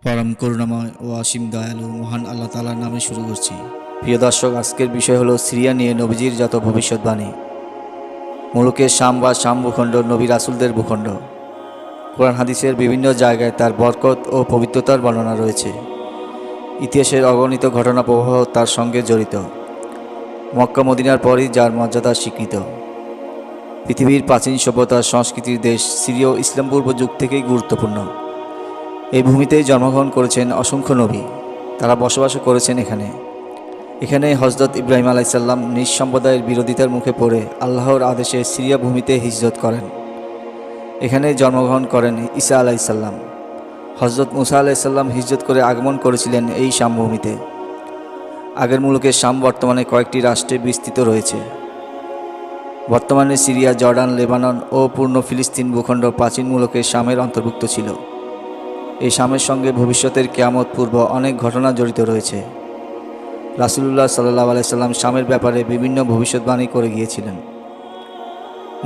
পরম করুণাময় ও অসীম দয়ালু মহান আল্লাহ তাআলার নামে শুরু করছি। প্রিয় দর্শক, আজকের বিষয় হলো সিরিয়া নিয়ে নবীজির যত ভবিষ্যৎবাণী। মুলুকের শাম বা শাম ভূখণ্ড নবী রাসূলদের ভূখণ্ড। কোরআন হাদিসের বিভিন্ন জায়গায় তার বরকত ও পবিত্রতার বর্ণনা রয়েছে। ইতিহাসের অগণিত ঘটনা প্রবাহ তার সঙ্গে জড়িত। মক্কা মদিনার পরই যার মর্যাদা স্বীকৃত। পৃথিবীর প্রাচীন সভ্যতার সংস্কৃতির দেশ সিরিয় ইসলাম পূর্ব যুগ থেকেই গুরুত্বপূর্ণ। এই ভূমিতেই জন্মগ্রহণ করেছেন অসংখ্য নবী। তারা বসবাসও করেছেন এখানে হজরত ইব্রাহিম আলাইসাল্লাম নিজ সম্প্রদায়ের বিরোধিতার মুখে পড়ে আল্লাহর আদেশে সিরিয়া ভূমিতে হিজরত করেন। এখানে জন্মগ্রহণ করেন ঈসা আলাইসাল্লাম। হজরত মুসা আলাইসাল্লাম হিজরত করে আগমন করেছিলেন এই শাম ভূমিতে। আগের মুলুকের শাম বর্তমানে কয়েকটি রাষ্ট্রে বিস্তৃত রয়েছে। বর্তমানে সিরিয়া, জর্ডান, লেবানন ও পূর্ণ ফিলিস্তিন ভূখণ্ড প্রাচীন মুলুকের শামের অন্তর্ভুক্ত ছিল। এই শামের সঙ্গে ভবিষ্যতের কিয়ামত পূর্ব অনেক ঘটনা জড়িত রয়েছে। রাসূলুল্লাহ সাল্লাল্লাহু আলাইহি সাল্লাম শামের ব্যাপারে বিভিন্ন ভবিষ্যৎবাণী করে গিয়েছিলেন।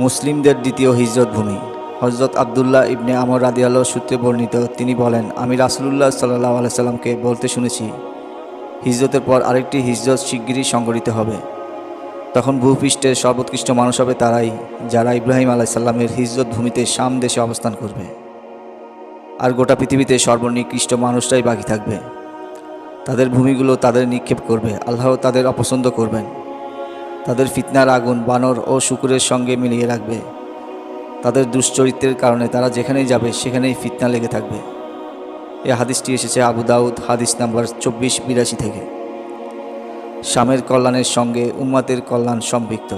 মুসলিমদের দ্বিতীয় হিজরত ভূমি। হযরত আবদুল্লাহ ইবনে আমর রাদিয়াল্লাহু সূত্রে বর্ণিত, তিনি বলেন, আমি রাসূলুল্লাহ সাল্লাল্লাহু আলাইহি সাল্লামকে বলতে শুনেছি, হিজরতের পর আরেকটি হিজরত শিগগিরই সংঘটিত হবে। তখন ভূপৃষ্ঠের সর্বোৎকৃষ্ট মানুষ হবে তারাই, যারা ইব্রাহিম আলাইহিস সালামের হিজরত ভূমিতে শাম দেশে অবস্থান করবে। আর গোটা পৃথিবীতে সর্বনিকৃষ্ট মানুষরাই বাকি থাকবে। তাদের ভূমিগুলো তাদের নিক্ষেপ করবে, আল্লাহ তাদের অপছন্দ করবেন। তাদের ফিতনার আগুন বানর ও শূকরের সঙ্গে মিলিয়ে রাখবে। তাদের দুশ্চরিত্রের কারণে তারা যেখানেই যাবে সেখানেই ফিতনা লেগে থাকবে। এই হাদিসটি এসেছে আবু দাউদ হাদিস নাম্বার 2482 থেকে। শামের কল্যাণের সঙ্গে উম্মতের কল্যাণ সম্পৃক্ত।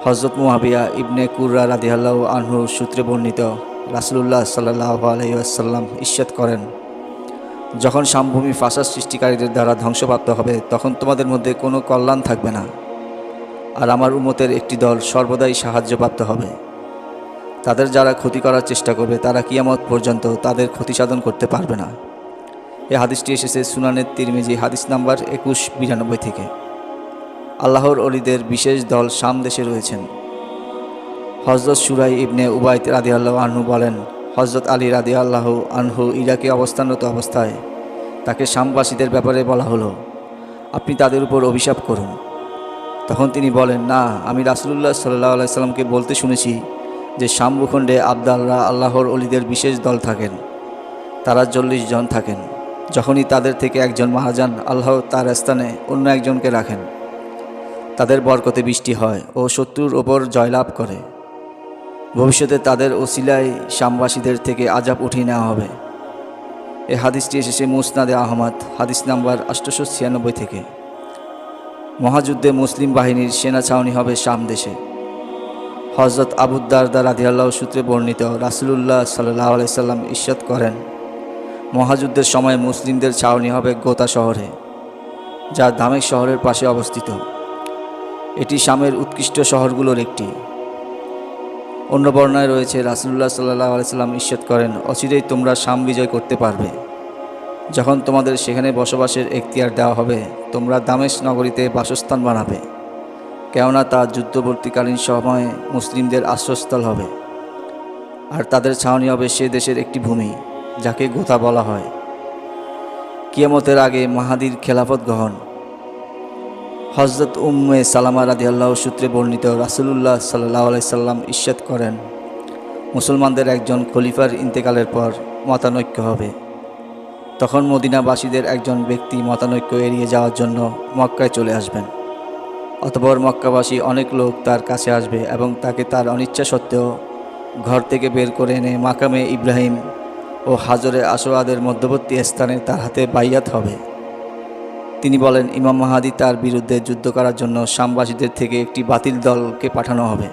হযরত মুআবিয়া ইবনে কুররা রাদিয়াল্লাহু আনহু সূত্রে বর্ণিত, রাসূলুল্লাহ সাল্লাল্লাহু আলাইহি ওয়াসাল্লাম ইরশাদ করেন, যখন শামভূমি ফাসাদ সৃষ্টিকারীদের দ্বারা ধ্বংসপ্রাপ্ত হবে, তখন তোমাদের মধ্যে কোনো কল্যাণ থাকবে না। আর আমার উম্মতের একটি দল সর্বদাই সাহায্যপ্রাপ্ত হবে। তাদের যারা ক্ষতি করার চেষ্টা করবে, তারা কিয়ামত পর্যন্ত তাদের ক্ষতি সাধন করতে পারবে না। এই হাদিসটি এসেছে সুনানে তিরমিজি হাদিস নাম্বার 2192 থেকে। আল্লাহর অলিদের বিশেষ দল শাম দেশে রয়েছেন। হযরত সুরাই ইবনে উবাইদ রাদিয়াল্লাহু আনহু বলেন, হযরত আলী রাদিয়াল্লাহু আনহু ইরাকে অবস্থানরত অবস্থায় তাকে শামবাসীদের ব্যাপারে বলা হলো, আপনি তাদের উপর অভিশাপ করুন। তখন তিনি বলেন, না, আমি রাসূলুল্লাহ সাল্লাল্লাহু আলাইহি সাল্লামকে বলতে শুনেছি যে শাম ভূখণ্ডে আবদালরা আল্লাহর অলিদের বিশেষ দল থাকেন। তারা 40 জন থাকেন। যখনই তাদের থেকে একজন মারা যান, আল্লাহ তার স্থানে অন্য একজনকে রাখেন। তাদের বরকতে বৃষ্টি হয় ও শত্রুর ওপর জয়লাভ করে। ভবিষ্যতে তাদের ওসিলায় শামবাসীদের থেকে আযাব উঠিয়ে নেওয়া হবে। এই হাদিসটি এসেছে মুসনাদে আহমদ হাদিস নাম্বার 896 থেকে। মহাযুদ্ধে মুসলিম বাহিনীর সেনা ছাউনি হবে শাম দেশে। হযরত আবু দারদা রাদিয়াল্লাহু সূত্রে বর্ণিত, রাসূলুল্লাহ সাল্লাল্লাহু আলাইহি সাল্লাম ইরশাদ করেন, মহাযুদ্ধের সময় মুসলিমদের ছাউনি হবে গোতা শহরে, যা দামেস্ক শহরের পাশে অবস্থিত। এটি শামের উৎকৃষ্ট শহরগুলোর একটি। অন্য বর্ণনায় রয়েছে, রাসূলুল্লাহ সাল্লাল্লাহু আলাইহি সাল্লাম ইরশাদ করেন, অচিরেই তোমরা শাম বিজয় করতে পারবে। যখন তোমাদের সেখানে বসবাসের এখতিয়ার দেওয়া হবে, তোমরা দামেস্ক নগরীতে বাসস্থান বানাবে, কেননা তা যুদ্ধবর্তীকালীন সময়ে মুসলিমদের আশ্রয়স্থল হবে। আর তাদের ছাউনি হবে সে দেশের একটি ভূমি, যাকে গোথা বলা হয়। কিয়ামতের আগে মাহাদির খেলাফত গ্রহণ। হযরত উম্মে সালামা রাদিয়াল্লাহু সূত্রে বর্ণিত, রাসূলুল্লাহ সাল্লাল্লাহু আলাইহি সাল্লাম ইরশাদ করেন, মুসলমানদের একজন খলিফার ইন্তেকালের পর মতানৈক্য হবে। তখন মদিনাবাসীদের একজন ব্যক্তি মতানৈক্য এড়িয়ে যাওয়ার জন্য মক্কায় চলে আসবেন। অতঃপর মক্কাবাসী অনেক লোক তার কাছে আসবে এবং তাকে তার অনিচ্ছা সত্ত্বেও ঘর থেকে বের করে এনে মাকামে ইব্রাহিম ও হাজরে আসওয়াদের মধ্যবর্তী স্থানে তার হাতে বাইয়াত হবে। তিনি বলেন, ইমাম মাহাদি তার বিরুদ্ধে যুদ্ধ করার জন্য শামবাসীদের থেকে একটি বাতিল দলকে পাঠানো হবে।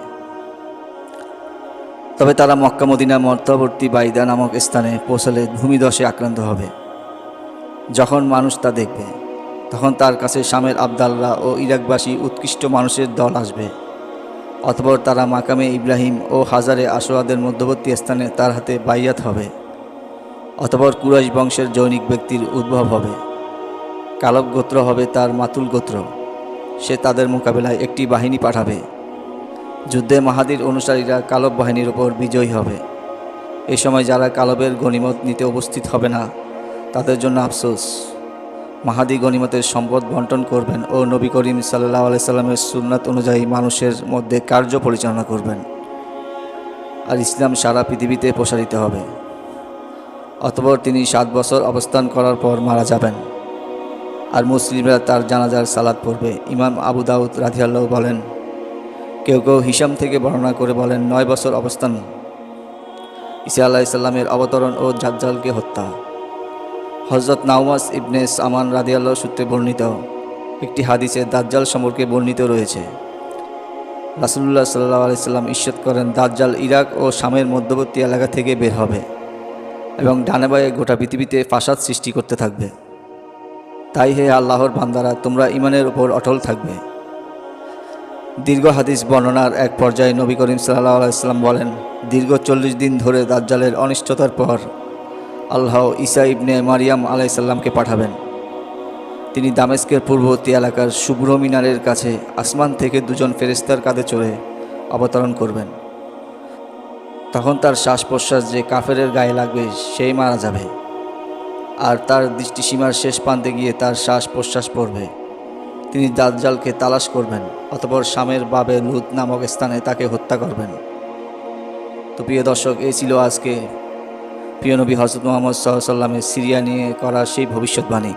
তবে তারা মক্কা মদিনা মধ্যবর্তী বাইদা নামক স্থানে পৌঁছলে ভূমিধসে আক্রান্ত হবে। যখন মানুষ তা দেখবে, তখন তার কাছে শামের আবদালরা ও ইরাকবাসী উৎকৃষ্ট মানুষের দল আসবে। অতঃপর তারা মাকামে ইব্রাহিম ও হাজারে আসওয়াদের মধ্যবর্তী স্থানে তার হাতে বাইয়াত হবে। অতঃপর কুরাইশ বংশের জৈনিক ব্যক্তির উদ্ভব হবে। কালব গোত্র হবে তার মাতুল গোত্র। সে তাদের মোকাবেলায় একটি বাহিনী পাঠাবে। যুদ্ধে মাহাদির অনুসারীরা কালব বাহিনীর ওপর বিজয়ী হবে। এ সময় যারা কালবের গনিমত নিতে উপস্থিত হবে না, তাদের জন্য আফসোস। মাহাদি গনিমতের সম্পদ বন্টন করবেন ও নবী করিম সাল্লাল্লাহু আলাইহি সাল্লামের সুন্নাত অনুযায়ী মানুষের মধ্যে কার্য পরিচালনা করবেন, আর ইসলাম সারা পৃথিবীতে প্রসারিত হবে। অতঃপর তিনি 7 বছর অবস্থান করার পর মারা যাবেন, আর মুসলিমরা তার জানাজার সালাত পড়বে। ইমাম আবু দাউদ রাদিয়াল্লাহু বলেন, কেউ কেউ হিশাম থেকে বর্ণনা করে বলেন 9 বছর অবস্থান, ঈসা আলাইহিস সালামের অবতরণ ও দাজ্জালকে হত্যা। হযরত নাওমাস ইবনে সামান রাদিয়াল্লাহু সূত্রে বর্ণিত একটি হাদিসে দাজ্জাল সম্পর্কে বর্ণিত রয়েছে, রাসূলুল্লাহ সাল্লাল্লাহু আলাইহি সাল্লাম ইরশাদ করেন, দাজ্জাল ইরাক ও শামের মধ্যবর্তী এলাকা থেকে বের হবে এবং ডানে বাঁয়ে গোটা পৃথিবীতে ফাসাদ সৃষ্টি করতে থাকবে। তাই হে আল্লাহর বান্দারা, তোমরা ঈমানের উপর অটল থাকবে। দীর্ঘ হাদিস বর্ণনার এক পর্যায়ে নবী করিম সাল্লাল্লাহু আলাইহি সাল্লাম বলেন, দীর্ঘ 40 দিন ধরে দাজ্জালের অনিষ্টতার পর আল্লাহ ঈসা ইবনে মারিয়াম আলাইহিস সালামকে পাঠাবেন। তিনি দামেস্কের পূর্ববর্তী এলাকার শুভ্র মিনারের কাছে আসমান থেকে 2 জন ফেরেশতার কাঁধে চড়ে অবতরণ করবেন। তখন তার শ্বাস প্রশ্বাস যে কাফেরের গায়ে লাগবে সেই মারা যাবে, আর তার দৃষ্টিসীমার শেষ প্রান্তে গিয়ে তার শ্বাস প্রশ্বাস পড়বে। তিনি দাজ্জালকে তালাশ করবেন, অতঃপর শামের বাবে লুদ নামক স্থানে তাকে হত্যা করবেন। তো প্রিয় দর্শক, এই ছিল আজকে প্রিয় নবী হযরত মুহাম্মদ সাল্লাল্লাহু আলাইহি ওয়াসাল্লামের সিরিয়া নিয়ে করা সেই ভবিষ্যৎবাণী।